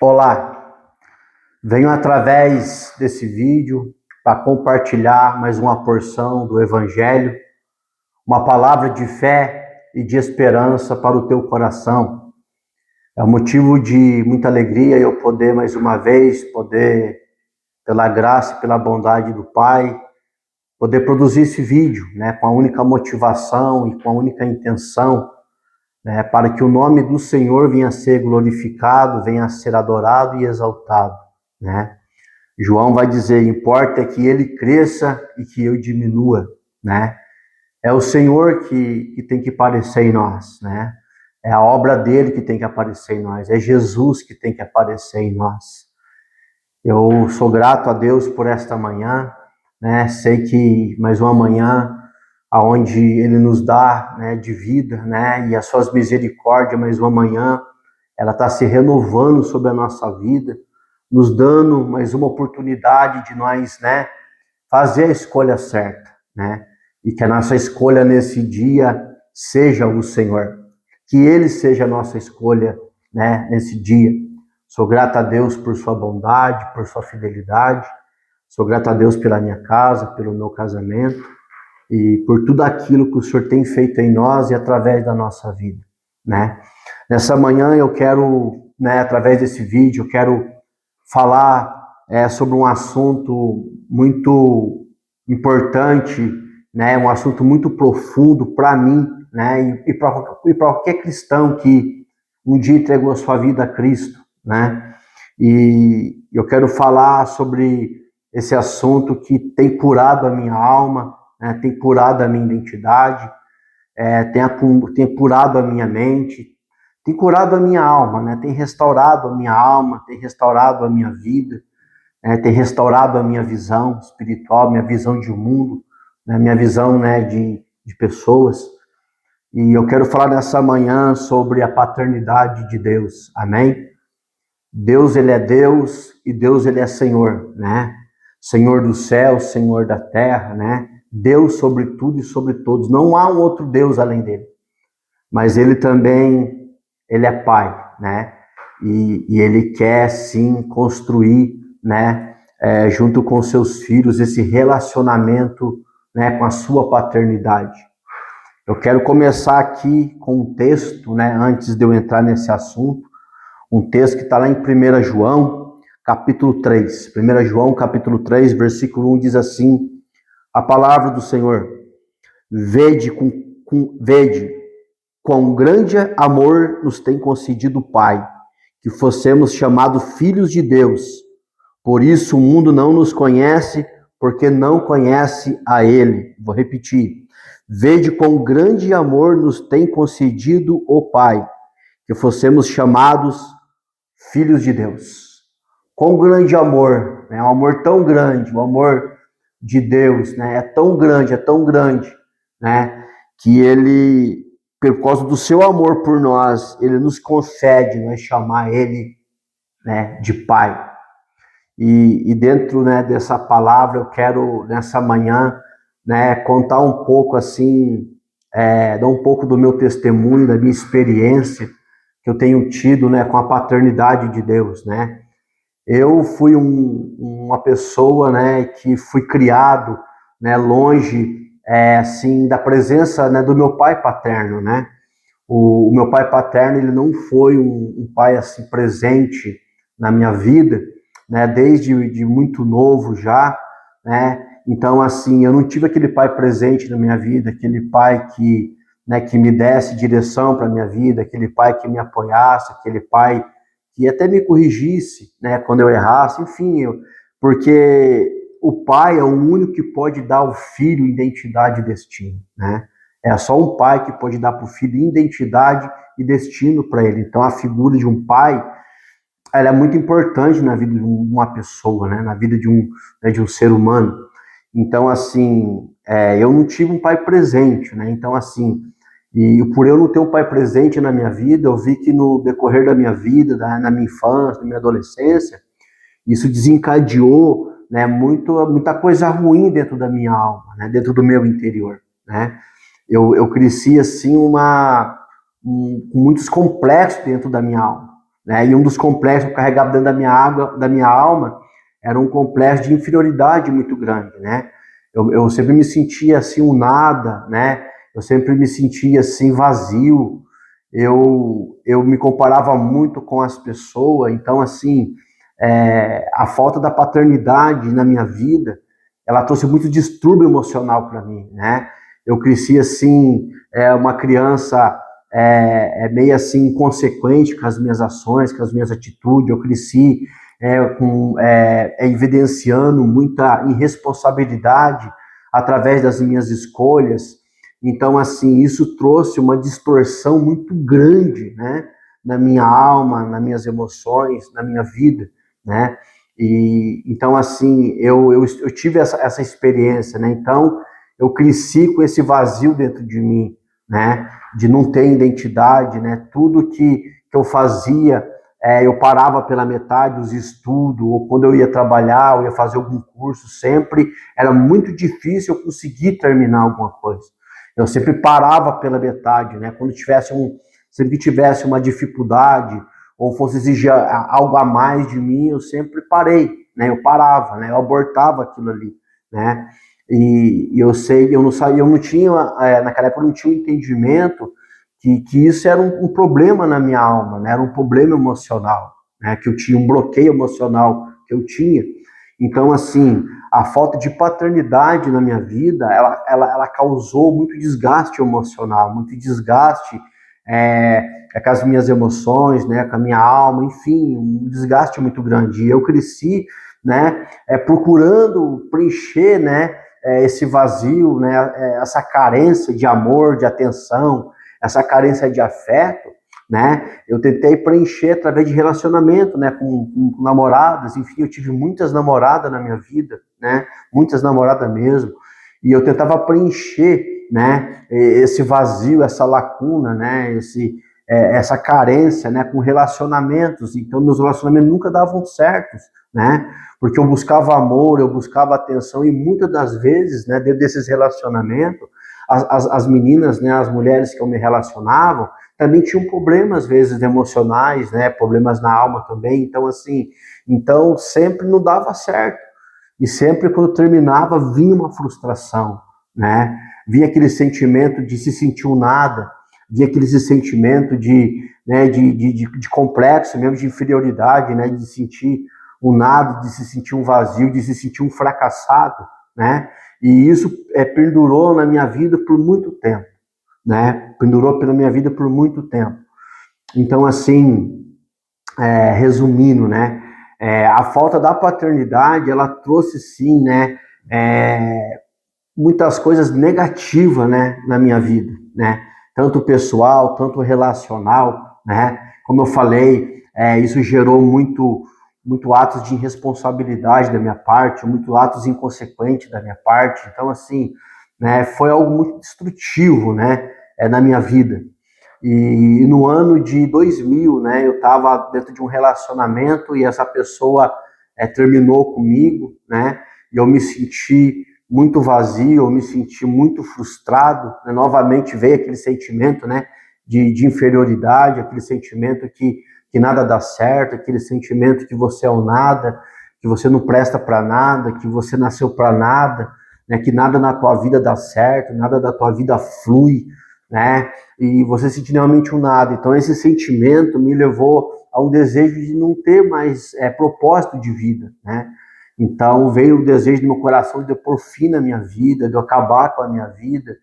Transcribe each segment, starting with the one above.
Olá, venho através desse vídeo para compartilhar mais uma porção do Evangelho, uma palavra de fé e de esperança para o teu coração. É um motivo de muita alegria eu poder mais uma vez, pela graça e pela bondade do Pai, poder produzir esse vídeo, com a única motivação e com a única intenção, para que o nome do Senhor venha a ser glorificado, venha a ser adorado e exaltado, João vai dizer, importa que ele cresça e que eu diminua, É o Senhor que tem que aparecer em nós, É a obra dele que tem que aparecer em nós, é Jesus que tem que aparecer em nós. Eu sou grato a Deus por esta manhã, Sei que mais uma manhã aonde Ele nos dá, de vida, e as suas misericórdias, mais uma manhã, ela está se renovando sobre a nossa vida, nos dando mais uma oportunidade de nós, fazer a escolha certa, E que a nossa escolha nesse dia seja o Senhor, que Ele seja a nossa escolha, nesse dia. Sou grato a Deus por sua bondade, por sua fidelidade, sou grato a Deus pela minha casa, pelo meu casamento, e por tudo aquilo que o Senhor tem feito em nós e através da nossa vida, Nessa manhã eu quero, através desse vídeo, eu quero falar sobre um assunto muito importante, um assunto muito profundo para mim, e para qualquer cristão que um dia entregou a sua vida a Cristo, E eu quero falar sobre esse assunto que tem curado a minha alma, tem curado a minha identidade, tem curado a minha mente, tem curado a minha alma, tem restaurado a minha alma, tem restaurado a minha vida, tem restaurado a minha visão espiritual, minha visão de mundo, minha visão de pessoas. E eu quero falar nessa manhã sobre a paternidade de Deus, amém? Deus, Ele é Deus e Deus, Ele é Senhor, Senhor do céu, Senhor da terra, Deus sobre tudo e sobre todos. Não há um outro Deus além dele. Mas Ele também, Ele é Pai, E Ele quer, sim, construir, junto com seus filhos, esse relacionamento, com a sua paternidade. Eu quero começar aqui com um texto, antes de eu entrar nesse assunto, um texto que está lá em 1 João, capítulo 3. 1 João, capítulo 3, versículo 1 diz assim, a palavra do Senhor, vede quão grande amor nos tem concedido o Pai, que fossemos chamados filhos de Deus. Por isso o mundo não nos conhece, porque não conhece a Ele. Vou repetir. Vede quão grande amor nos tem concedido o Pai, que fossemos chamados filhos de Deus. Quão grande amor, um amor tão grande, o amor de Deus, é tão grande, que Ele, por causa do seu amor por nós, Ele nos concede, chamar Ele, de Pai. E dentro, dessa palavra, eu quero, nessa manhã, contar um pouco, assim, dar um pouco do meu testemunho, da minha experiência que eu tenho tido, com a paternidade de Deus, Eu fui uma pessoa, que fui criado, longe, assim, da presença, do meu pai paterno, O meu pai paterno, ele não foi um pai, assim, presente na minha vida, desde muito novo já, Então, assim, eu não tive aquele pai presente na minha vida, aquele pai que me desse direção para a minha vida, aquele pai que me apoiasse, aquele pai que até me corrigisse, quando eu errasse, enfim, porque o pai é o único que pode dar ao filho identidade e destino, É só um pai que pode dar para o filho identidade e destino para ele. Então, a figura de um pai, ela é muito importante na vida de uma pessoa, na vida de um ser humano. Então, assim, eu não tive um pai presente, Então, assim, e por eu não ter um pai presente na minha vida, eu vi que no decorrer da minha vida, na minha infância, na minha adolescência, isso desencadeou, muita coisa ruim dentro da minha alma, dentro do meu interior, Eu cresci, assim, com muitos complexos dentro da minha alma, né? E um dos complexos que eu carregava dentro da minha alma, era um complexo de inferioridade muito grande, né? Eu sempre me sentia assim um nada, né? Eu sempre me sentia assim vazio. Eu me comparava muito com as pessoas, então assim, a falta da paternidade na minha vida, ela trouxe muito distúrbio emocional para mim, né? Eu cresci assim, uma criança meio assim inconsequente com as minhas ações, com as minhas atitudes. Eu cresci evidenciando muita irresponsabilidade através das minhas escolhas. Então, assim, isso trouxe uma distorção muito grande, né, na minha alma, nas minhas emoções, na minha vida, né? E então, assim, eu tive essa experiência, né? Então, eu cresci com esse vazio dentro de mim, né? De não ter identidade, né? Tudo que eu fazia, eu parava pela metade os estudos, ou quando eu ia trabalhar, ou ia fazer algum curso, sempre era muito difícil eu conseguir terminar alguma coisa. Eu sempre parava pela metade, né? Quando sempre tivesse uma dificuldade, ou fosse exigir algo a mais de mim, eu sempre parei, né? Eu parava, né? Eu abortava aquilo ali, né? E eu sei, eu não sabia, eu não tinha, naquela época eu não tinha um entendimento que isso era um problema na minha alma, né? Era um problema emocional, né? Que eu tinha um bloqueio emocional que eu tinha. Então, assim, a falta de paternidade na minha vida, ela causou muito desgaste emocional, muito desgaste com as minhas emoções, né? Com a minha alma, enfim, um desgaste muito grande. E eu cresci, né? Procurando preencher, né? Esse vazio, né? Essa carência de amor, de atenção, essa carência de afeto, né? Eu tentei preencher através de relacionamento, né? Com namoradas, enfim, eu tive muitas namoradas na minha vida, né? Muitas namoradas mesmo, e eu tentava preencher, né? Esse vazio, essa lacuna, né? Essa carência, né? Com relacionamentos. Então, meus relacionamentos nunca davam certos, né? Porque eu buscava amor, eu buscava atenção, e muitas das vezes, né? Dentro desses relacionamentos, as meninas, né, as mulheres que eu me relacionava, também tinham problemas, às vezes, emocionais, né, problemas na alma também. Então, assim, sempre não dava certo. E sempre, quando terminava, vinha uma frustração, né? Vinha aquele sentimento de se sentir um nada, vinha aquele sentimento de complexo, mesmo de inferioridade, né, de se sentir um nada, de se sentir um vazio, de se sentir um fracassado, né? E isso perdurou na minha vida por muito tempo, né? Pendurou pela minha vida por muito tempo. Então, assim, resumindo, né? A falta da paternidade, ela trouxe, sim, né? Muitas coisas negativas, né? Na minha vida, né? Tanto pessoal, tanto relacional, né? Como eu falei, isso gerou muito atos de irresponsabilidade da minha parte, muito atos inconsequentes da minha parte. Então, assim, né? Foi algo muito destrutivo, né? Na minha vida. E no ano de 2000, né, eu estava dentro de um relacionamento e essa pessoa terminou comigo, né, e eu me senti muito vazio, eu me senti muito frustrado, né, novamente veio aquele sentimento, né, de inferioridade, aquele sentimento que nada dá certo, aquele sentimento que você é o nada, que você não presta para nada, que você nasceu para nada, né, que nada na tua vida dá certo, nada da tua vida flui, né? E você sentir realmente um nada. Então, esse sentimento me levou a um desejo de não ter mais propósito de vida, né? Então, veio o desejo do meu coração de eu pôr fim na minha vida, de eu acabar com a minha vida.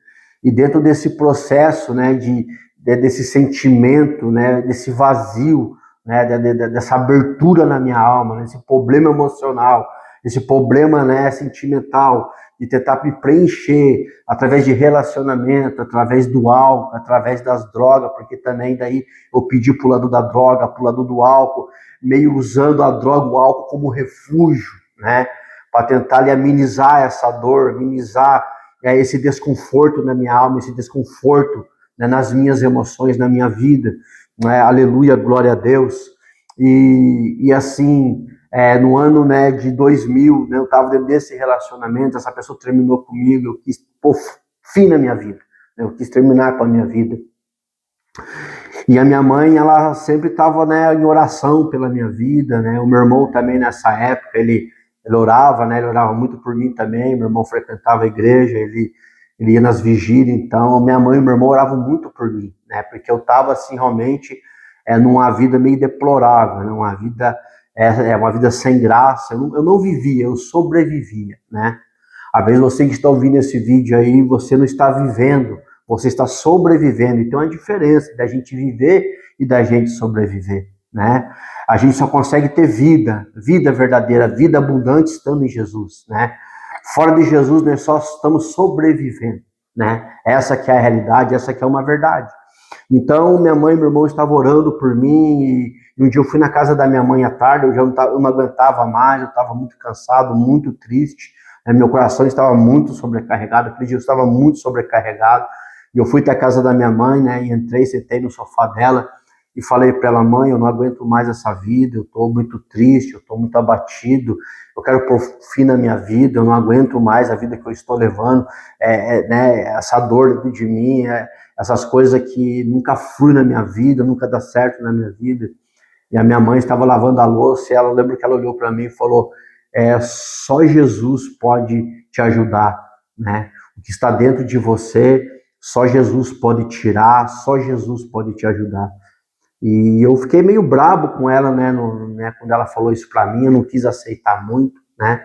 E dentro desse processo, né, desse sentimento, né, desse vazio, né, dessa abertura na minha alma, né, esse problema emocional, esse problema, né, sentimental, de tentar me preencher através de relacionamento, através do álcool, através das drogas, porque também daí eu pedi pro lado da droga, pro lado do álcool, meio usando a droga, o álcool como refúgio, né? Para tentar ali amenizar essa dor, amenizar esse desconforto na minha alma, esse desconforto, né, nas minhas emoções, na minha vida, né? Aleluia, glória a Deus. E assim, no ano, né, de 2000, né, eu estava dentro desse relacionamento, essa pessoa terminou comigo, eu quis pôr fim na minha vida, né, eu quis terminar com a minha vida. E a minha mãe, ela sempre estava, né, em oração pela minha vida, né? O meu irmão também nessa época, ele orava, né? Ele orava muito por mim também. Meu irmão frequentava a igreja, ele ia nas vigílias. Então, minha mãe e meu irmão oravam muito por mim, né? Porque eu estava assim realmente numa vida meio deplorável, né? Uma vida sem graça. Eu não vivia, eu sobrevivia, né? Às vezes você que está ouvindo esse vídeo aí, você não está vivendo, você está sobrevivendo. Então, a diferença da gente viver e da gente sobreviver, né? A gente só consegue ter vida verdadeira, vida abundante estando em Jesus, né? Fora de Jesus, nós só estamos sobrevivendo, né? Essa que é a realidade, essa que é uma verdade. Então, minha mãe e meu irmão estavam orando por mim e um dia eu fui na casa da minha mãe à tarde, eu não aguentava mais, eu estava muito cansado, muito triste, né? Meu coração estava muito sobrecarregado, aquele dia eu estava muito sobrecarregado, e eu fui até a casa da minha mãe, né, e entrei, sentei no sofá dela e falei para ela: mãe, eu não aguento mais essa vida, eu estou muito triste, eu estou muito abatido, eu quero pôr fim na minha vida, eu não aguento mais a vida que eu estou levando, né, essa dor dentro de mim, essas coisas que nunca flui na minha vida, nunca dá certo na minha vida. E a minha mãe estava lavando a louça e eu lembro que ela olhou para mim e falou: só Jesus pode te ajudar, né? O que está dentro de você, só Jesus pode tirar, só Jesus pode te ajudar. E eu fiquei meio brabo com ela, né, quando ela falou isso para mim, eu não quis aceitar muito, né?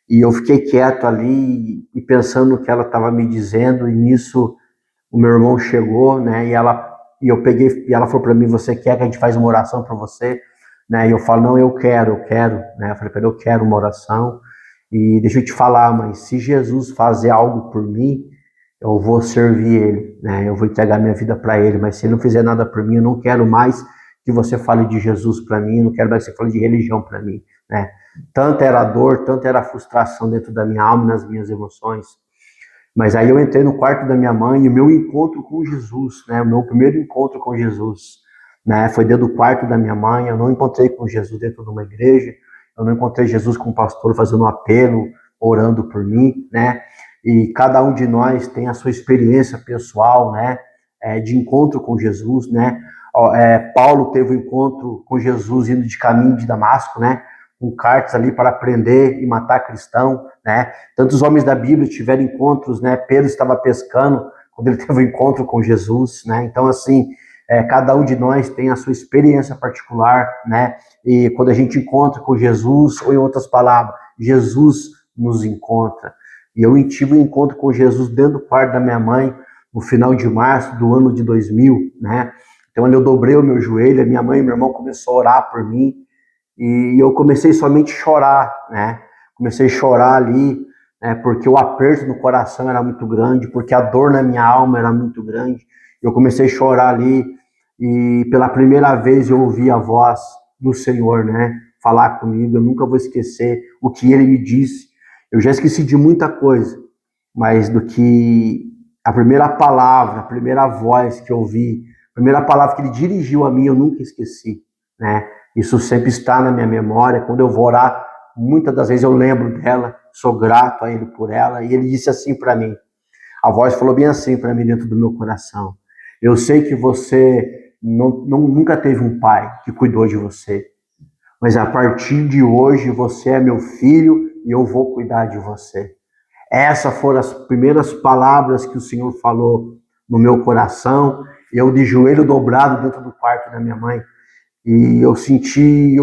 E eu fiquei quieto ali e pensando no que ela estava me dizendo, e nisso o meu irmão chegou, né, e eu peguei, e ela falou para mim: você quer que a gente faça uma oração para você? Né? E eu falo: não, eu quero, né? Eu falei para ele: eu quero uma oração. E deixa eu te falar, mãe, se Jesus fazer algo por mim, eu vou servir ele, né? Eu vou entregar minha vida para ele, mas se ele não fizer nada por mim, eu não quero mais que você fale de Jesus para mim, não quero mais que você fale de religião para mim, né? Tanta era a dor, tanta era a frustração dentro da minha alma e nas minhas emoções. Mas aí eu entrei no quarto da minha mãe e o meu encontro com Jesus, né? O meu primeiro encontro com Jesus, né? Foi dentro do quarto da minha mãe. Eu não encontrei com Jesus dentro de uma igreja, eu não encontrei Jesus com um pastor fazendo um apelo, orando por mim, né? E cada um de nós tem a sua experiência pessoal, né? De encontro com Jesus, né? Paulo teve um encontro com Jesus indo de caminho de Damasco, né? Com cartas ali para prender e matar cristão, né? Tantos homens da Bíblia tiveram encontros, né? Pedro estava pescando quando ele teve um encontro com Jesus, né? Então, assim, cada um de nós tem a sua experiência particular, né? E quando a gente encontra com Jesus, ou em outras palavras, Jesus nos encontra. E eu tive um encontro com Jesus dentro do quarto da minha mãe, no final de março do ano de 2000, né? Então, eu dobrei o meu joelho, a minha mãe e meu irmão começaram a orar por mim, e eu comecei somente a chorar, né? Comecei a chorar ali, né? Porque o aperto no coração era muito grande, porque a dor na minha alma era muito grande. Eu comecei a chorar ali e pela primeira vez eu ouvi a voz do Senhor, né? Falar comigo. Eu nunca vou esquecer o que Ele me disse. Eu já esqueci de muita coisa, mas do que a primeira palavra, a primeira voz que eu ouvi, a primeira palavra que Ele dirigiu a mim, eu nunca esqueci, né? Isso sempre está na minha memória. Quando eu vou orar, muitas das vezes eu lembro dela, sou grato a Ele por ela. E Ele disse assim para mim, a voz falou bem assim para mim dentro do meu coração: eu sei que você nunca teve um pai que cuidou de você, mas a partir de hoje você é meu filho e eu vou cuidar de você. Essas foram as primeiras palavras que o Senhor falou no meu coração. Eu de joelho dobrado dentro do quarto da minha mãe. E eu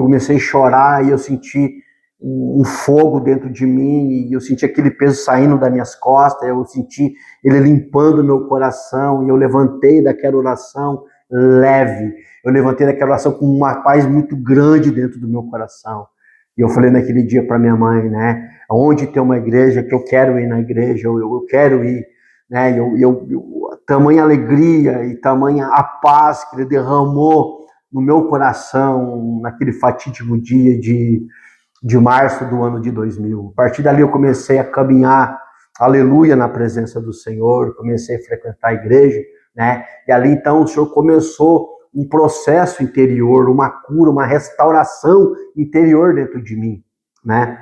comecei a chorar e eu senti um fogo dentro de mim e eu senti aquele peso saindo das minhas costas, eu senti ele limpando meu coração e eu levantei daquela oração leve, eu levantei daquela oração com uma paz muito grande dentro do meu coração. E eu falei naquele dia para minha mãe, né, onde tem uma igreja que eu quero ir na igreja, eu quero ir, né, tamanha alegria e tamanha a paz que ele derramou no meu coração, naquele fatídico dia de março do ano de 2000. A partir dali eu comecei a caminhar, aleluia, na presença do Senhor, comecei a frequentar a igreja, né? E ali então o Senhor começou um processo interior, uma cura, uma restauração interior dentro de mim, né?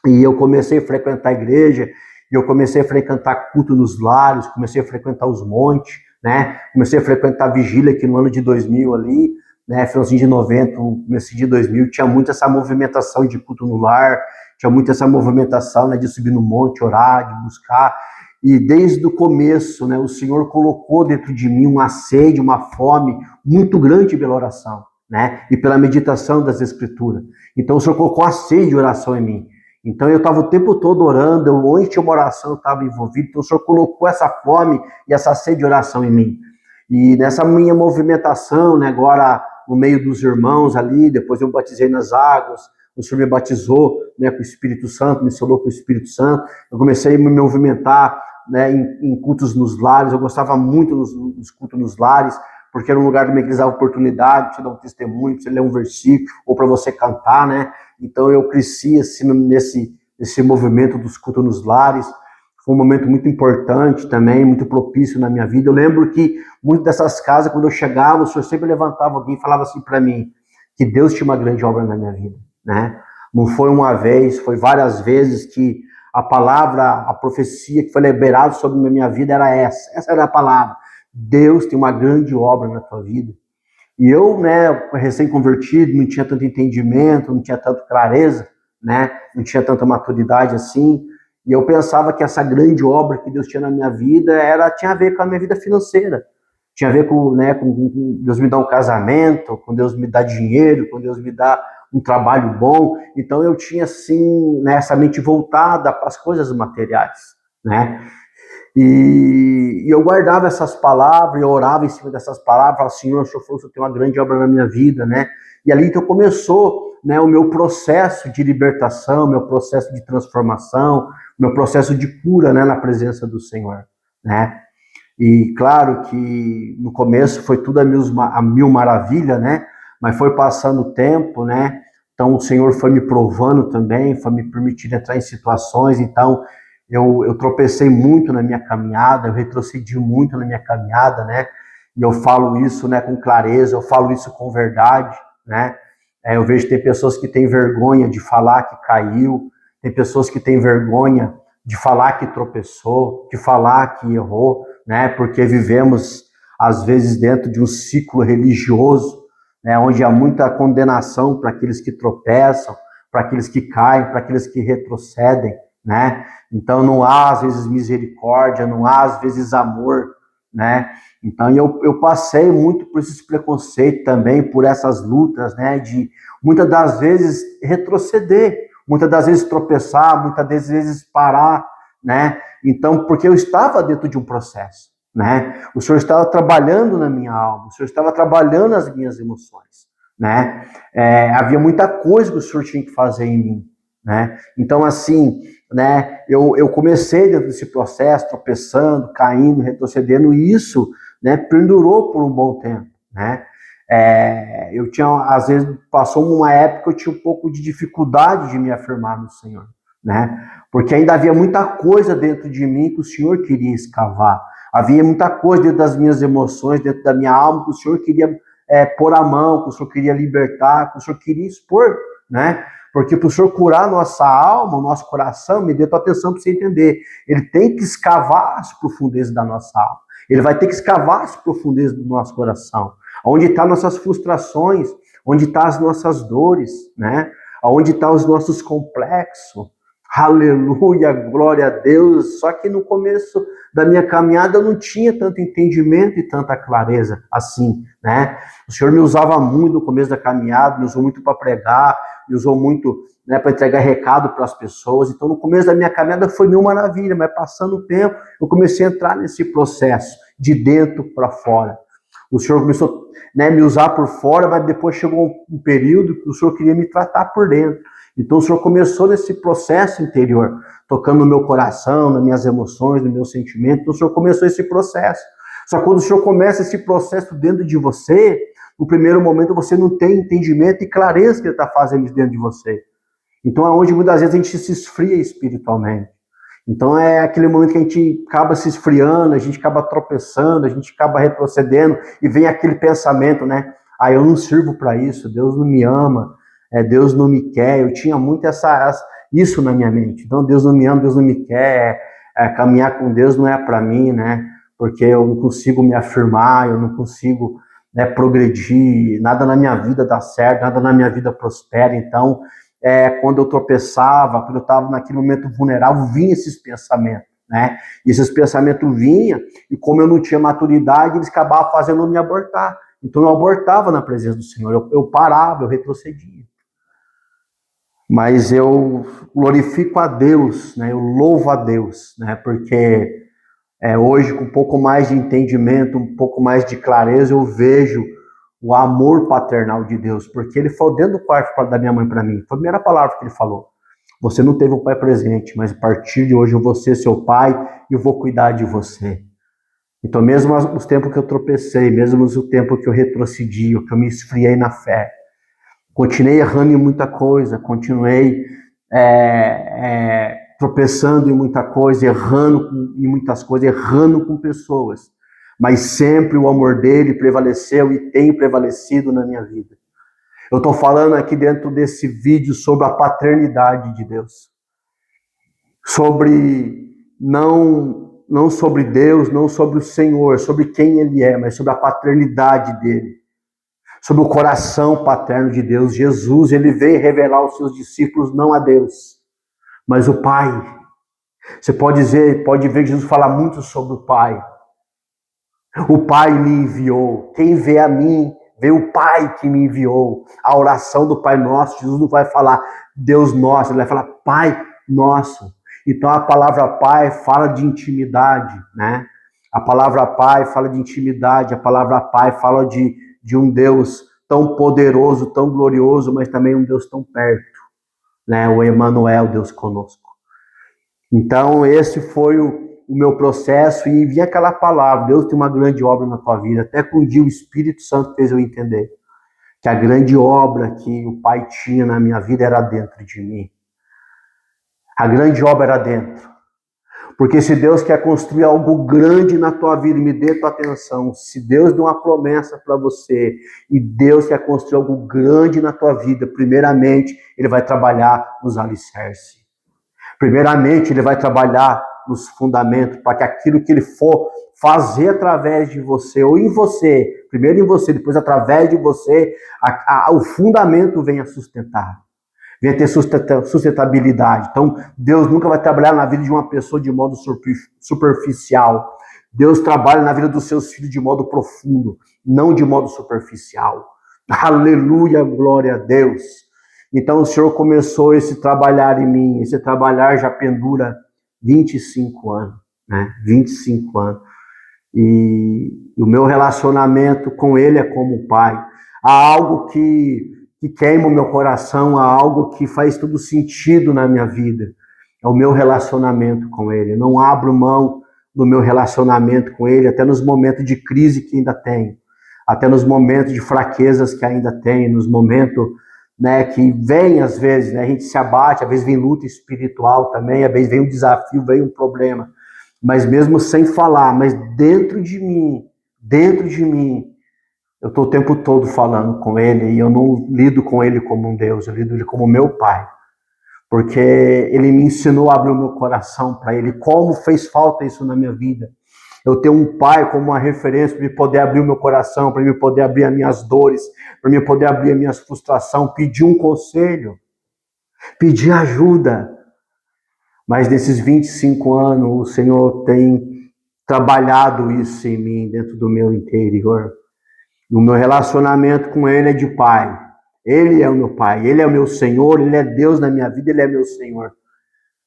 E eu comecei a frequentar a igreja, e eu comecei a frequentar culto nos lares, comecei a frequentar os montes, né? Comecei a frequentar a vigília aqui no ano de 2000 ali, né? Finalzinho de 90, começo de 2000, tinha muito essa movimentação de culto no lar, tinha muito essa movimentação, né, de subir no monte, orar, de buscar. E desde o começo, né, o Senhor colocou dentro de mim uma sede, uma fome muito grande pela oração, né? E pela meditação das Escrituras. Então o Senhor colocou a sede de oração em mim. Então eu estava o tempo todo orando, onde tinha uma oração eu estava envolvido, então o Senhor colocou essa fome e essa sede de oração em mim. E nessa minha movimentação, né, agora no meio dos irmãos ali, depois eu batizei nas águas, o Senhor me batizou, né, com o Espírito Santo, me selou com o Espírito Santo, eu comecei a me movimentar, né, em cultos nos lares, eu gostava muito dos cultos nos lares, porque era um lugar também que eles davam oportunidade para você dar um testemunho, para você ler um versículo, ou para você cantar, né? Então eu cresci assim, nesse movimento dos cultos nos lares. Foi um momento muito importante também, muito propício na minha vida. Eu lembro que muitas dessas casas, quando eu chegava, o Senhor sempre levantava alguém e falava assim para mim, que Deus tinha uma grande obra na minha vida, né? Não foi uma vez, foi várias vezes que a palavra, a profecia que foi liberada sobre a minha vida era essa. Essa era a palavra. Deus tem uma grande obra na tua vida. E eu, né, recém-convertido, não tinha tanto entendimento, não tinha tanta clareza, né, não tinha tanta maturidade assim, e eu pensava que essa grande obra que Deus tinha na minha vida tinha a ver com a minha vida financeira, tinha a ver com, né, com Deus me dar um casamento, com Deus me dar dinheiro, com Deus me dar um trabalho bom. Então eu tinha, assim, né, essa mente voltada para as coisas materiais, né. E eu guardava essas palavras, eu orava em cima dessas palavras, falava, Senhor, o Senhor falou que eu tenho uma grande obra na minha vida, né? E ali então começou, né, o meu processo de libertação, meu processo de transformação, meu processo de cura, né, na presença do Senhor, né? E claro que no começo foi tudo a mil maravilha, né? Mas foi passando o tempo, né? Então o Senhor foi me provando também, foi me permitindo entrar em situações, então eu tropecei muito na minha caminhada, eu retrocedi muito na minha caminhada, né? E eu falo isso, né, com clareza, eu falo isso com verdade, né? Eu vejo que tem pessoas que têm vergonha de falar que caiu, tem pessoas que têm vergonha de falar que tropeçou, de falar que errou, né? Porque vivemos, às vezes, dentro de um ciclo religioso, né, onde há muita condenação para aqueles que tropeçam, para aqueles que caem, para aqueles que retrocedem, né? Então não há às vezes misericórdia, não há às vezes amor, né? Então eu passei muito por esses preconceitos também, por essas lutas, né? De muitas das vezes retroceder, muitas das vezes tropeçar, muitas das vezes parar, né? Então porque eu estava dentro de um processo, né? O Senhor estava trabalhando na minha alma, o Senhor estava trabalhando nas minhas emoções, né? Havia muita coisa que o Senhor tinha que fazer em mim, né? Então assim, né, eu comecei dentro desse processo, tropeçando, caindo, retrocedendo, e isso, né, perdurou por um bom tempo, né? Eu tinha, às vezes, passou uma época que eu tinha um pouco de dificuldade de me afirmar no Senhor, né? Porque ainda havia muita coisa dentro de mim que o Senhor queria escavar, havia muita coisa dentro das minhas emoções, dentro da minha alma, que o Senhor queria pôr a mão, que o Senhor queria libertar, que o Senhor queria expor, né? Porque para o Senhor curar nossa alma, o nosso coração, me dê tua atenção para você entender. Ele tem que escavar as profundezas da nossa alma. Ele vai ter que escavar as profundezas do nosso coração. Onde estão nossas frustrações, onde estão as nossas dores, né? Onde estão os nossos complexos. Aleluia, glória a Deus. Só que no começo da minha caminhada eu não tinha tanto entendimento e tanta clareza assim, né? O Senhor me usava muito no começo da caminhada, me usou muito para pregar, me usou muito, né, para entregar recado para as pessoas. Então no começo da minha caminhada foi mil maravilha, mas passando o tempo eu comecei a entrar nesse processo de dentro para fora. O Senhor começou, né, me usar por fora, mas depois chegou um período que o Senhor queria me tratar por dentro. Então o Senhor começou nesse processo interior, tocando no meu coração, nas minhas emoções, no meu sentimento. Então o Senhor começou esse processo. Só que quando o Senhor começa esse processo dentro de você, no primeiro momento você não tem entendimento e clareza que Ele está fazendo isso dentro de você. Então é onde muitas vezes a gente se esfria espiritualmente. Então é aquele momento que a gente acaba se esfriando, a gente acaba tropeçando, a gente acaba retrocedendo e vem aquele pensamento, né? Eu não sirvo para isso, Deus não me ama, Deus não me quer. Eu tinha muito isso na minha mente. Então Deus não me ama, Deus não me quer, caminhar com Deus não é para mim, né? porque eu não consigo me afirmar, eu não consigo, né, progredir, nada na minha vida dá certo, nada na minha vida prospera. Então, quando eu tropeçava, quando eu estava naquele momento vulnerável, vinha esses pensamentos, né? E esses pensamentos vinham, e como eu não tinha maturidade, eles acabavam fazendo eu me abortar. Então eu abortava na presença do Senhor, eu parava, eu retrocedia. Mas eu glorifico a Deus, né? Eu louvo a Deus, né? Porque hoje, com um pouco mais de entendimento, um pouco mais de clareza, eu vejo o amor paternal de Deus, porque ele falou dentro do quarto da minha mãe para mim, foi a primeira palavra que ele falou: você não teve um pai presente, mas a partir de hoje eu vou ser seu pai e eu vou cuidar de você. Então, mesmo os tempos que eu tropecei, mesmo o tempo que eu retrocedi, que eu me esfriei na fé, continuei errando em muita coisa, continuei tropeçando em muita coisa, errando em muitas coisas, errando com pessoas, mas sempre o amor dele prevaleceu e tem prevalecido na minha vida. Eu estou falando aqui dentro desse vídeo sobre a paternidade de Deus, sobre não sobre Deus, não sobre o Senhor, sobre quem Ele é, mas sobre a paternidade dele, sobre o coração paterno de Deus. Jesus, ele veio revelar aos seus discípulos não a Deus, mas o Pai. Você pode ver Jesus falar muito sobre o Pai. O Pai me enviou. Quem vê a mim, vê o Pai que me enviou. A oração do Pai Nosso, Jesus não vai falar Deus Nosso, ele vai falar Pai Nosso. Então a palavra Pai fala de intimidade, né? A palavra Pai fala de intimidade, a palavra Pai fala de um Deus tão poderoso, tão glorioso, mas também um Deus tão perto, né? O Emmanuel, Deus conosco. Então esse foi o meu processo, e vi aquela palavra: Deus tem uma grande obra na tua vida. Até que um dia o Espírito Santo fez eu entender que a grande obra que o Pai tinha na minha vida era dentro de mim. A grande obra era dentro. Porque se Deus quer construir algo grande na tua vida, me dê tua atenção, se Deus deu uma promessa para você e Deus quer construir algo grande na tua vida, primeiramente Ele vai trabalhar nos alicerces. Primeiramente Ele vai trabalhar nos fundamentos, para que aquilo que Ele for fazer através de você, ou em você, primeiro em você, depois através de você, o fundamento venha sustentar. Venha ter sustentabilidade. Então, Deus nunca vai trabalhar na vida de uma pessoa de modo superficial. Deus trabalha na vida dos seus filhos de modo profundo, não de modo superficial. Aleluia, glória a Deus. Então, o Senhor começou esse trabalhar em mim. Esse trabalhar já pendura 25 anos, né? 25 anos. E o meu relacionamento com Ele é como pai. Há algo que queima o meu coração, há algo que faz todo sentido na minha vida. É o meu relacionamento com Ele. Eu não abro mão do meu relacionamento com Ele, até nos momentos de crise que ainda tenho, até nos momentos de fraquezas que ainda tenho, nos momentos, né, que vem às vezes, né, a gente se abate, às vezes vem luta espiritual também, às vezes vem um desafio, vem um problema. Mas mesmo sem falar, mas dentro de mim, eu estou o tempo todo falando com Ele, e eu não lido com Ele como um Deus, eu lido Ele como meu Pai. Porque Ele me ensinou a abrir o meu coração para Ele. Como fez falta isso na minha vida. Eu tenho um Pai como uma referência para me poder abrir o meu coração, para me poder abrir as minhas dores, para me poder abrir as minhas frustrações, pedir um conselho, pedir ajuda. Mas nesses 25 anos, o Senhor tem trabalhado isso em mim, dentro do meu interior. O meu relacionamento com Ele é de pai. Ele é o meu pai, Ele é o meu Senhor, Ele é Deus na minha vida, Ele é meu Senhor.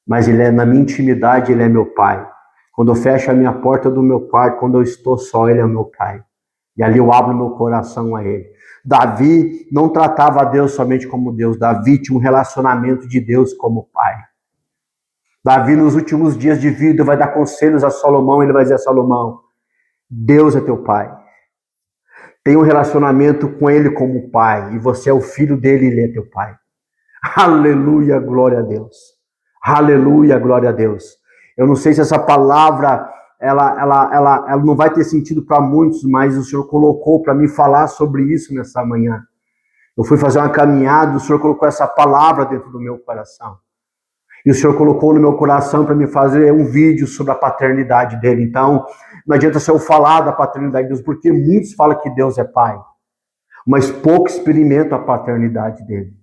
Mas Ele é, na minha intimidade, Ele é meu pai. Quando eu fecho a minha porta do meu quarto, quando eu estou só, Ele é o meu pai. E ali eu abro meu coração a Ele. Davi não tratava a Deus somente como Deus. Davi tinha um relacionamento de Deus como pai. Davi, nos últimos dias de vida, vai dar conselhos a Salomão. Ele vai dizer a Salomão: Deus é teu pai. Tem um relacionamento com Ele como pai. E você é o filho dele, Ele é teu pai. Aleluia, glória a Deus. Aleluia, glória a Deus. Eu não sei se essa palavra ela não vai ter sentido para muitos, mas o Senhor colocou para mim falar sobre isso nessa manhã. Eu fui fazer uma caminhada, o Senhor colocou essa palavra dentro do meu coração. E o Senhor colocou no meu coração para me fazer um vídeo sobre a paternidade dele. Então, Não adianta só eu falar da paternidade de Deus, porque muitos falam que Deus é pai, mas pouco experimentam a paternidade dele.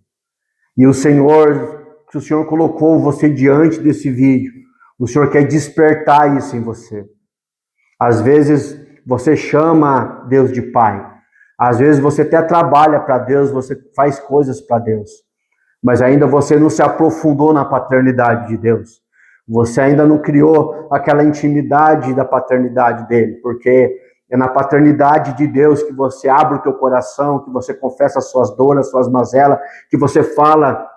E o Senhor, se o Senhor colocou você diante desse vídeo, o Senhor quer despertar isso em você. Às vezes você chama Deus de pai. Às vezes você até trabalha para Deus, você faz coisas para Deus. Mas ainda você não se aprofundou na paternidade de Deus. Você ainda não criou aquela intimidade da paternidade dele, porque é na paternidade de Deus que você abre o teu coração, que você confessa as suas dores, as suas mazelas, que você fala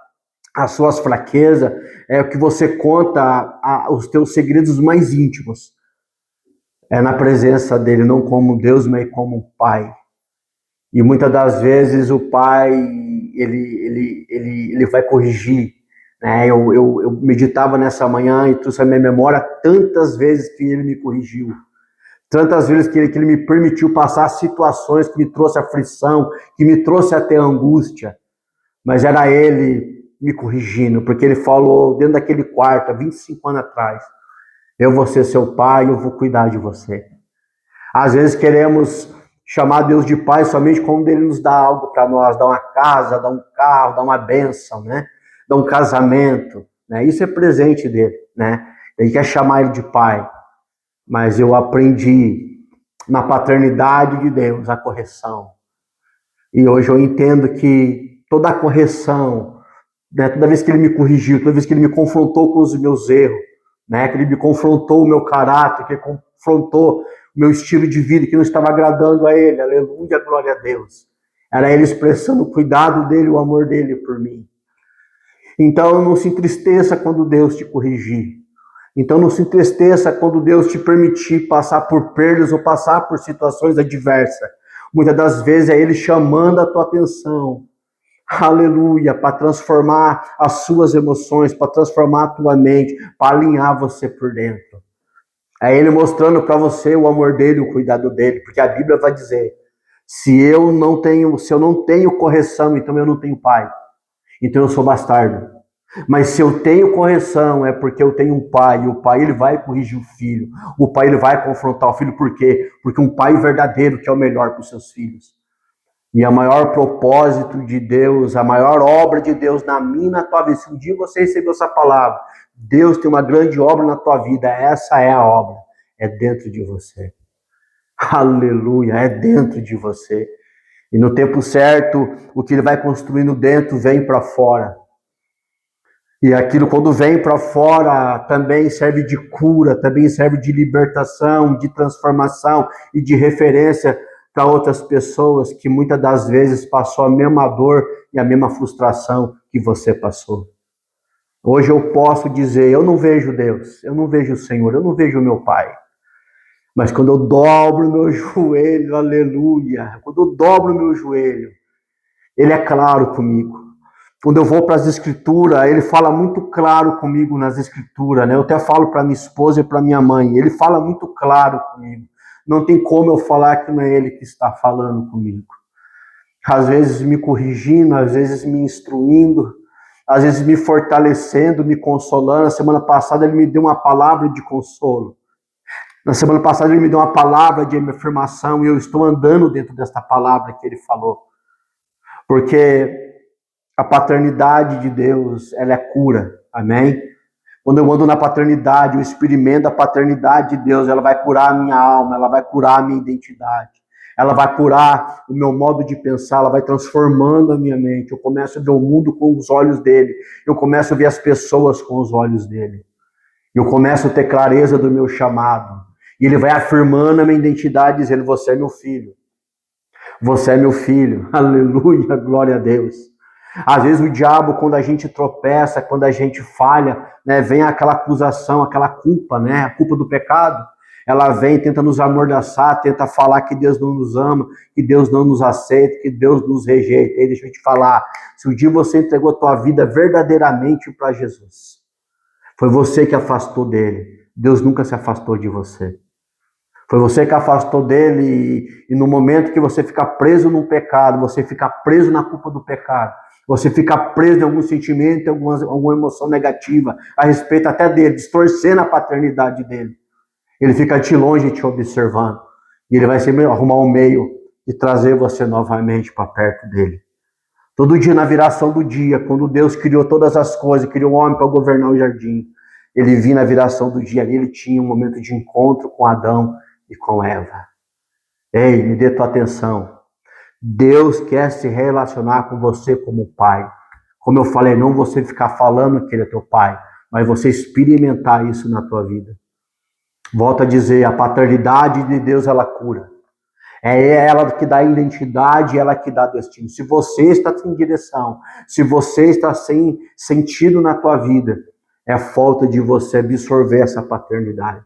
as suas fraquezas, é o que você conta os teus segredos mais íntimos. É na presença dele, não como Deus, mas como Pai. E muitas das vezes o Pai, ele vai corrigir. Né? Eu meditava nessa manhã e trouxe a minha memória tantas vezes que ele me corrigiu. Tantas vezes que ele me permitiu passar situações que me trouxe aflição, que me trouxe até angústia. Mas era ele me corrigindo, porque ele falou dentro daquele quarto, há 25 anos atrás, eu vou ser seu pai, eu vou cuidar de você. Às vezes queremos chamar Deus de pai somente quando ele nos dá algo para nós, dá uma casa, dá um carro, dá uma bênção, né? Dá um casamento, né? Isso é presente dele, né? Ele quer chamar ele de pai. Mas eu aprendi na paternidade de Deus a correção. E hoje eu entendo que toda a correção, né, toda vez que ele me corrigiu, toda vez que ele me confrontou com os meus erros, né, que ele me confrontou o meu caráter, que ele confrontou o meu estilo de vida que não estava agradando a ele, aleluia, glória a Deus. Era ele expressando o cuidado dele, o amor dele por mim. Então não se entristeça quando Deus te corrigir. Então não se entristeça quando Deus te permitir passar por perdas ou passar por situações adversas. Muitas das vezes é Ele chamando a tua atenção, aleluia, para transformar as suas emoções, para transformar a tua mente, para alinhar você por dentro. É Ele mostrando para você o amor dele, o cuidado dele, porque a Bíblia vai dizer, se eu não tenho correção, então eu não tenho pai. Então eu sou bastardo. Mas se eu tenho correção, é porque eu tenho um pai, e o pai ele vai corrigir o filho, o pai ele vai confrontar o filho, por quê? Porque um pai verdadeiro que é o melhor para os seus filhos. E a maior propósito de Deus, a maior obra de Deus na minha e na tua vida, se um dia você recebeu essa palavra, Deus tem uma grande obra na tua vida, essa é a obra, é dentro de você. Aleluia, é dentro de você. E no tempo certo, o que ele vai construindo dentro vem para fora. E aquilo quando vem para fora também serve de cura, também serve de libertação, de transformação e de referência para outras pessoas que muitas das vezes passou a mesma dor e a mesma frustração que você passou. Hoje eu posso dizer, eu não vejo Deus, eu não vejo o Senhor, eu não vejo o meu Pai. Mas quando eu dobro o meu joelho, aleluia, quando eu dobro o meu joelho, Ele é claro comigo. Quando eu vou para as escrituras, ele fala muito claro comigo nas escrituras, né? Eu até falo para minha esposa e para minha mãe, ele fala muito claro comigo. Não tem como eu falar que não é ele que está falando comigo. Às vezes me corrigindo, às vezes me instruindo, às vezes me fortalecendo, me consolando. Na semana passada ele me deu uma palavra de consolo. Na semana passada ele me deu uma palavra de afirmação e eu estou andando dentro dessa palavra que ele falou. Porque a paternidade de Deus, ela é cura, amém? Quando eu ando na paternidade, eu experimento a paternidade de Deus, ela vai curar a minha alma, ela vai curar a minha identidade, ela vai curar o meu modo de pensar, ela vai transformando a minha mente. Eu começo a ver o mundo com os olhos dele, eu começo a ver as pessoas com os olhos dele, eu começo a ter clareza do meu chamado, e ele vai afirmando a minha identidade, dizendo, você é meu filho, você é meu filho, aleluia, glória a Deus. Às vezes o diabo, quando a gente tropeça, quando a gente falha, né, vem aquela acusação, aquela culpa, né, a culpa do pecado. Ela vem, tenta nos amordaçar, tenta falar que Deus não nos ama, que Deus não nos aceita, que Deus nos rejeita. E deixa eu te falar, se um dia você entregou a tua vida verdadeiramente para Jesus, foi você que afastou dele. Deus nunca se afastou de você. Foi você que afastou dele e no momento que você fica preso num pecado, você fica preso na culpa do pecado, você fica preso em algum sentimento, em alguma emoção negativa a respeito até dele, distorcendo a paternidade dele. Ele fica de longe te observando. E ele vai sempre arrumar um meio de trazer você novamente para perto dele. Todo dia, na viração do dia, quando Deus criou todas as coisas, criou o homem para governar o jardim, ele vinha na viração do dia ali, ele tinha um momento de encontro com Adão e com Eva. Ei, me dê tua atenção. Deus quer se relacionar com você como pai. Como eu falei, não você ficar falando que ele é teu pai, mas você experimentar isso na tua vida. Volto a dizer, a paternidade de Deus, ela cura. É ela que dá identidade, ela que dá destino. Se você está sem direção, se você está sem sentido na tua vida, é falta de você absorver essa paternidade.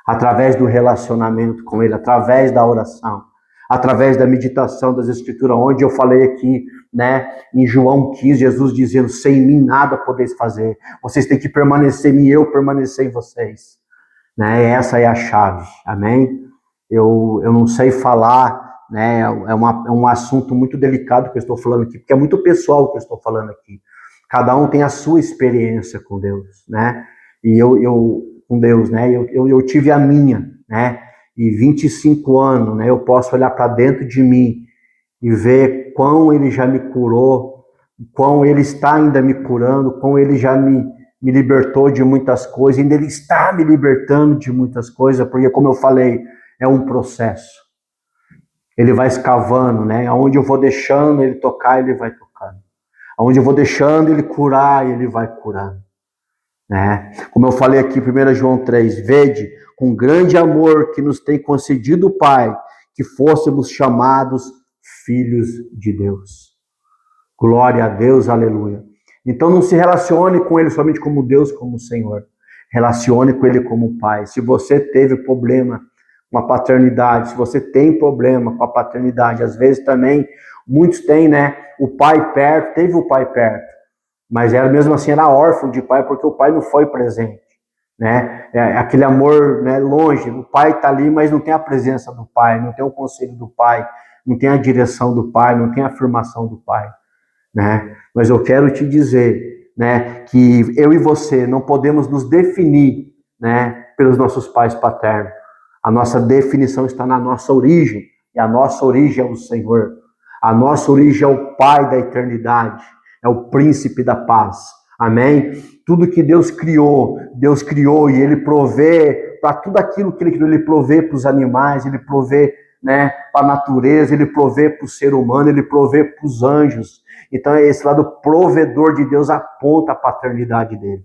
Através do relacionamento com ele, através da oração, através da meditação das Escrituras, onde eu falei aqui, né, em João 15, Jesus dizendo, sem mim nada podeis fazer. Vocês têm que permanecer em mim, eu permanecer em vocês. Né? Essa é a chave, amém? Eu não sei falar, né? É um assunto muito delicado que eu estou falando aqui, porque é muito pessoal o que eu estou falando aqui. Cada um tem a sua experiência com Deus, né? E eu com Deus, né? Eu tive a minha, né? E 25 anos, né? Eu posso olhar para dentro de mim e ver quão ele já me curou, quão ele está ainda me curando, quão ele já me libertou de muitas coisas, ainda ele está me libertando de muitas coisas, porque como eu falei, é um processo. Ele vai escavando, né? Aonde eu vou deixando ele tocar, ele vai tocando. Aonde eu vou deixando ele curar, ele vai curando. Né? Como eu falei aqui, 1 João 3, vede, com grande amor que nos tem concedido o Pai, que fôssemos chamados filhos de Deus. Glória a Deus, aleluia. Então não se relacione com ele somente como Deus, como Senhor. Relacione com ele como Pai. Se você teve problema com a paternidade, se você tem problema com a paternidade, às vezes também, muitos têm, né? O pai perto, teve o pai perto, mas era mesmo assim, era órfão de pai, porque o pai não foi presente, né? Aquele amor, né, longe, o pai está ali, mas não tem a presença do pai, não tem o conselho do pai, não tem a direção do pai, não tem a afirmação do pai, né? Mas eu quero te dizer, né, que eu e você não podemos nos definir, né, pelos nossos pais paternos. A nossa definição está na nossa origem, e a nossa origem é o Senhor. A nossa origem é o Pai da eternidade, é o Príncipe da paz. Amém? Tudo que Deus criou e Ele provê para tudo aquilo que Ele criou. Ele provê para os animais, Ele provê, né, para a natureza, Ele provê para o ser humano, Ele provê para os anjos. Então, esse lado provedor de Deus aponta a paternidade dele.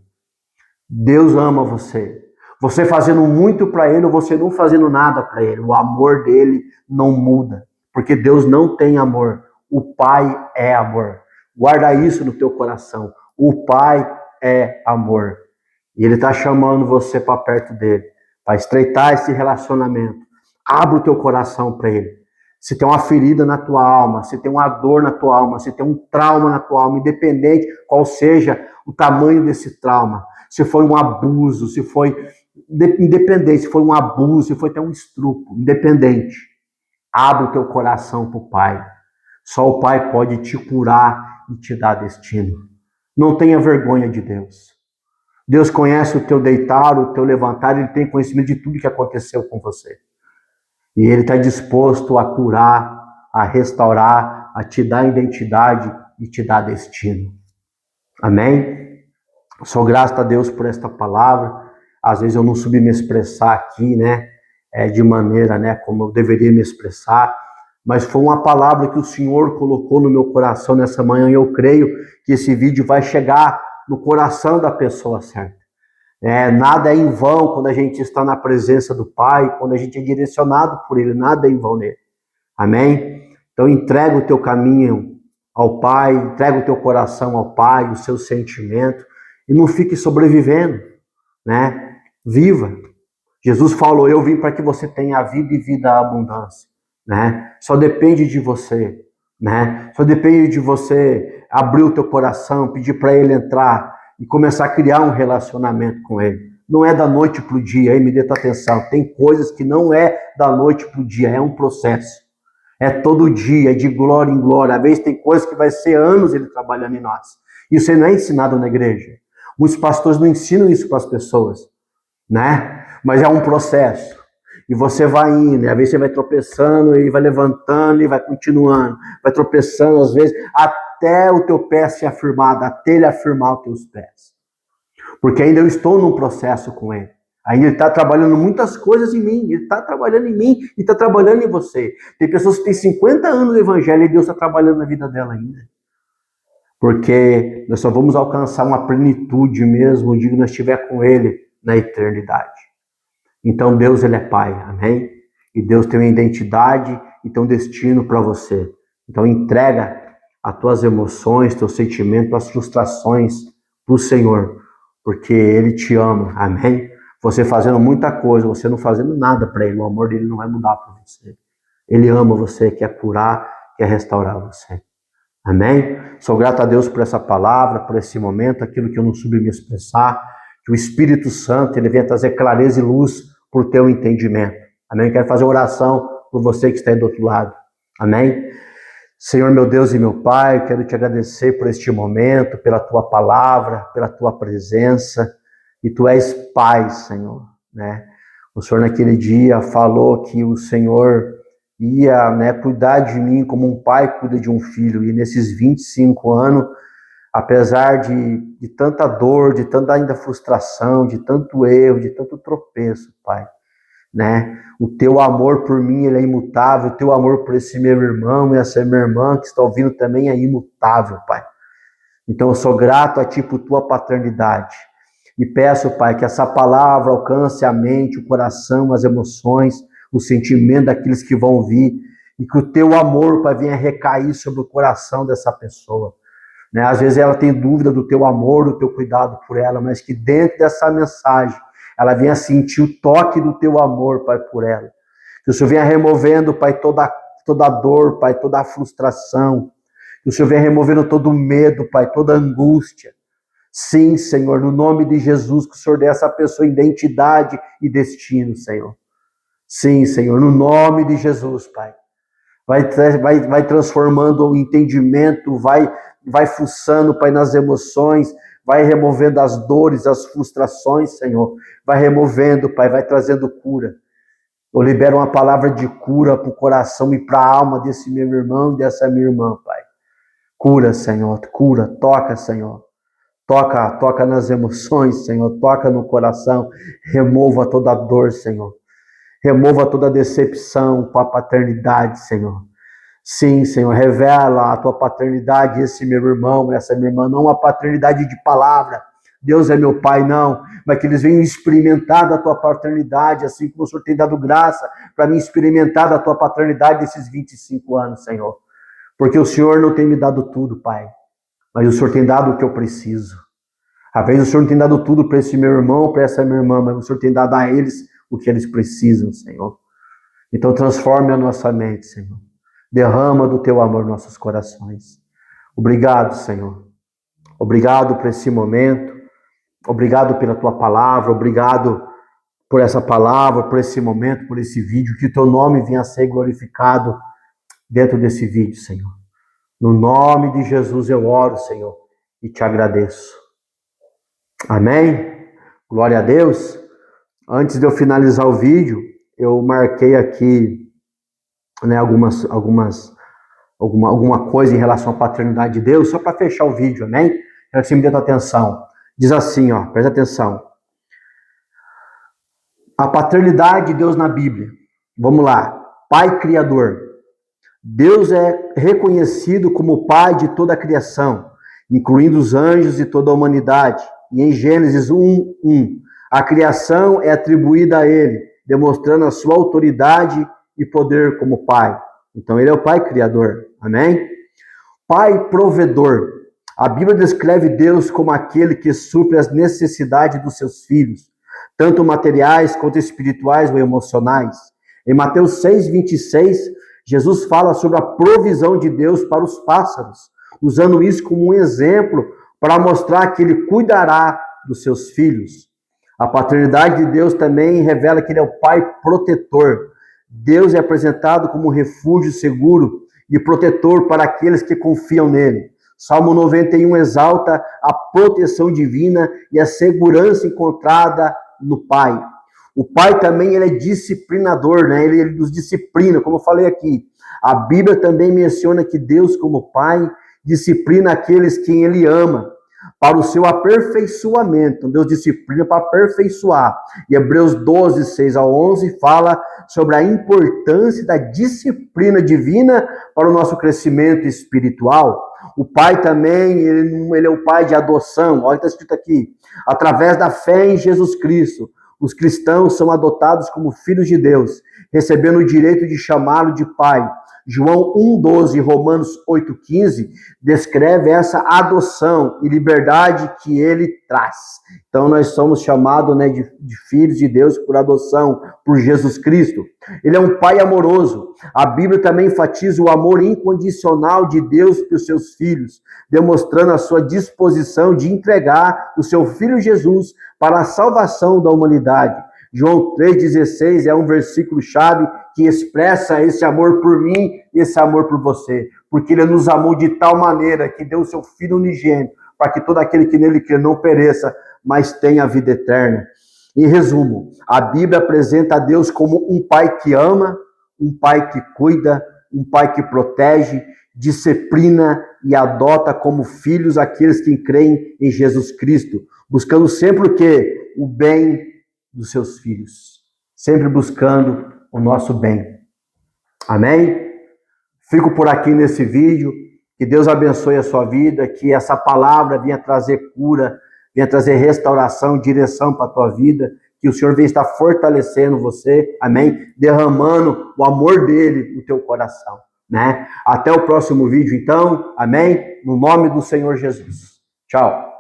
Deus ama você. Você fazendo muito para ele ou você não fazendo nada para ele, o amor dele não muda, porque Deus não tem amor, o Pai é amor. Guarda isso no teu coração, o Pai é amor. E ele está chamando você para perto dele, para estreitar esse relacionamento. Abre o teu coração para ele. Se tem uma ferida na tua alma, se tem uma dor na tua alma, se tem um trauma na tua alma, independente qual seja o tamanho desse trauma, se foi um abuso, se foi independente, se foi um abuso, se foi até um estupro, independente, abre o teu coração para o Pai. Só o Pai pode te curar e te dar destino. Não tenha vergonha de Deus. Deus conhece o teu deitar, o teu levantar, Ele tem conhecimento de tudo que aconteceu com você. E Ele está disposto a curar, a restaurar, a te dar identidade e te dar destino. Amém? Sou grato a Deus por esta palavra. Às vezes eu não soube me expressar aqui, né, de maneira, né, como eu deveria me expressar, mas foi uma palavra que o Senhor colocou no meu coração nessa manhã e eu creio que esse vídeo vai chegar no coração da pessoa certa. Nada é em vão quando a gente está na presença do Pai, quando a gente é direcionado por Ele, nada é em vão nele. Amém? Então entrega o teu caminho ao Pai, entrega o teu coração ao Pai, o seu sentimento, e não fique sobrevivendo, né? Viva. Jesus falou, eu vim para que você tenha a vida e vida à abundância, né? Só depende de você, né? Só depende de você abrir o teu coração, pedir para Ele entrar e começar a criar um relacionamento com Ele. Não é da noite para o dia, aí me dê tua atenção. Tem coisas que não é da noite para o dia, é um processo. É todo dia, é de glória em glória. Às vezes tem coisas que vai ser anos Ele trabalhando em nós. Isso aí não é ensinado na igreja. Muitos pastores não ensinam isso para as pessoas, né? Mas é um processo. E você vai indo, e às vezes você vai tropeçando, e vai levantando, e vai continuando. Vai tropeçando, às vezes, até o teu pé se afirmar, até ele afirmar os teus pés. Porque ainda eu estou num processo com ele. Ainda ele está trabalhando muitas coisas em mim. Ele está trabalhando em mim e está trabalhando em você. Tem pessoas que têm 50 anos no evangelho e Deus está trabalhando na vida dela ainda. Porque nós só vamos alcançar uma plenitude mesmo, o dia que nós estiver com ele na eternidade. Então Deus, ele é Pai, amém? E Deus tem uma identidade e tem um destino para você. Então entrega as tuas emoções, teus sentimentos, tuas frustrações para o Senhor, porque Ele te ama, amém? Você fazendo muita coisa, você não fazendo nada para Ele, o amor dele não vai mudar para você. Ele ama você, quer curar, quer restaurar você. Amém? Sou grato a Deus por essa palavra, por esse momento, aquilo que eu não soube me expressar, que o Espírito Santo ele venha trazer clareza e luz para o teu entendimento. Amém? Eu quero fazer oração por você que está aí do outro lado. Amém? Senhor, meu Deus e meu Pai, eu quero te agradecer por este momento, pela tua palavra, pela tua presença. E tu és Pai, Senhor, né? O Senhor naquele dia falou que o Senhor ia, né, cuidar de mim como um pai cuida de um filho. E nesses 25 anos, apesar de tanta dor, de tanta ainda frustração, de tanto erro, de tanto tropeço, Pai, né? O teu amor por mim, ele é imutável. O teu amor por esse meu irmão e essa minha irmã que está ouvindo também é imutável, Pai. Então eu sou grato a Ti por Tua paternidade. E peço, Pai, que essa palavra alcance a mente, o coração, as emoções, o sentimento daqueles que vão ouvir. E que o Teu amor, Pai, venha recair sobre o coração dessa pessoa. Né? Às vezes ela tem dúvida do Teu amor, do Teu cuidado por ela, mas que dentro dessa mensagem ela venha sentir o toque do Teu amor, Pai, por ela. Que o Senhor venha removendo, Pai, toda a dor, Pai, toda a frustração. Que o Senhor venha removendo todo o medo, Pai, toda a angústia. Sim, Senhor, no nome de Jesus, que o Senhor dê a essa pessoa identidade e destino, Senhor. Sim, Senhor, no nome de Jesus, Pai. Vai transformando o entendimento, vai fuçando, Pai, nas emoções, vai removendo as dores, as frustrações, Senhor. Vai removendo, Pai, vai trazendo cura. Eu libero uma palavra de cura para o coração e para a alma desse meu irmão e dessa minha irmã, Pai. Cura, Senhor, cura, toca, Senhor. Toca nas emoções, Senhor, toca no coração, remova toda a dor, Senhor. Remova toda a decepção com a paternidade, Senhor. Sim, Senhor, revela a tua paternidade, esse meu irmão, essa minha irmã, não uma paternidade de palavra, Deus é meu Pai, não, mas que eles venham experimentar da tua paternidade, assim como o Senhor tem dado graça para mim experimentar da tua paternidade esses 25 anos, Senhor. Porque o Senhor não tem me dado tudo, Pai, mas o Senhor tem dado o que eu preciso. Às vezes o Senhor não tem dado tudo para esse meu irmão, para essa minha irmã, mas o Senhor tem dado a eles o que eles precisam, Senhor. Então transforme a nossa mente, Senhor. Derrama do teu amor nossos corações. Obrigado, Senhor. Obrigado por esse momento. Obrigado pela tua palavra. Obrigado por essa palavra, por esse momento, por esse vídeo. Que o teu nome venha a ser glorificado dentro desse vídeo, Senhor. No nome de Jesus eu oro, Senhor, e te agradeço. Amém? Glória a Deus. Antes de eu finalizar o vídeo, eu marquei aqui, né, alguma coisa em relação à paternidade de Deus, só para fechar o vídeo, amém? Quero que você me dê a tua atenção. Diz assim, ó, presta atenção. A paternidade de Deus na Bíblia. Vamos lá. Pai Criador. Deus é reconhecido como Pai de toda a criação, incluindo os anjos e toda a humanidade. E em Gênesis 1:1, a criação é atribuída a Ele, demonstrando a sua autoridade e poder como Pai. Então Ele é o Pai Criador, amém? Pai Provedor. A Bíblia descreve Deus como aquele que supre as necessidades dos seus filhos, tanto materiais quanto espirituais ou emocionais. Em Mateus 6:26, Jesus fala sobre a provisão de Deus para os pássaros, usando isso como um exemplo para mostrar que Ele cuidará dos seus filhos. A paternidade de Deus também revela que Ele é o Pai protetor. Deus é apresentado como um refúgio seguro e protetor para aqueles que confiam nele. Salmo 91 exalta a proteção divina e a segurança encontrada no Pai. O Pai também, ele é disciplinador, né? Ele nos disciplina, como eu falei aqui. A Bíblia também menciona que Deus, como Pai, disciplina aqueles que Ele ama, para o seu aperfeiçoamento. Deus disciplina para aperfeiçoar. E Hebreus 12, 6 a 11 fala sobre a importância da disciplina divina para o nosso crescimento espiritual. O Pai também, ele é o Pai de adoção. Olha o que está escrito aqui. Através da fé em Jesus Cristo, os cristãos são adotados como filhos de Deus, recebendo o direito de chamá-lo de Pai. João 1,12 e Romanos 8,15 descreve essa adoção e liberdade que ele traz. Então nós somos chamados, né, de filhos de Deus por adoção, por Jesus Cristo. Ele é um Pai amoroso. A Bíblia também enfatiza o amor incondicional de Deus para os seus filhos, demonstrando a sua disposição de entregar o seu Filho Jesus para a salvação da humanidade. João 3,16 é um versículo chave que expressa esse amor por mim e esse amor por você. Porque ele nos amou de tal maneira que deu o seu Filho unigênito, para que todo aquele que nele crê não pereça, mas tenha a vida eterna. Em resumo, a Bíblia apresenta a Deus como um Pai que ama, um Pai que cuida, um Pai que protege, disciplina e adota como filhos aqueles que creem em Jesus Cristo, buscando sempre o quê? O bem dos seus filhos, sempre buscando o nosso bem. Amém? Fico por aqui nesse vídeo, que Deus abençoe a sua vida, que essa palavra venha trazer cura, venha trazer restauração, direção para a tua vida, que o Senhor venha estar fortalecendo você, amém? Derramando o amor dele no teu coração, né? Até o próximo vídeo então, amém? No nome do Senhor Jesus. Tchau.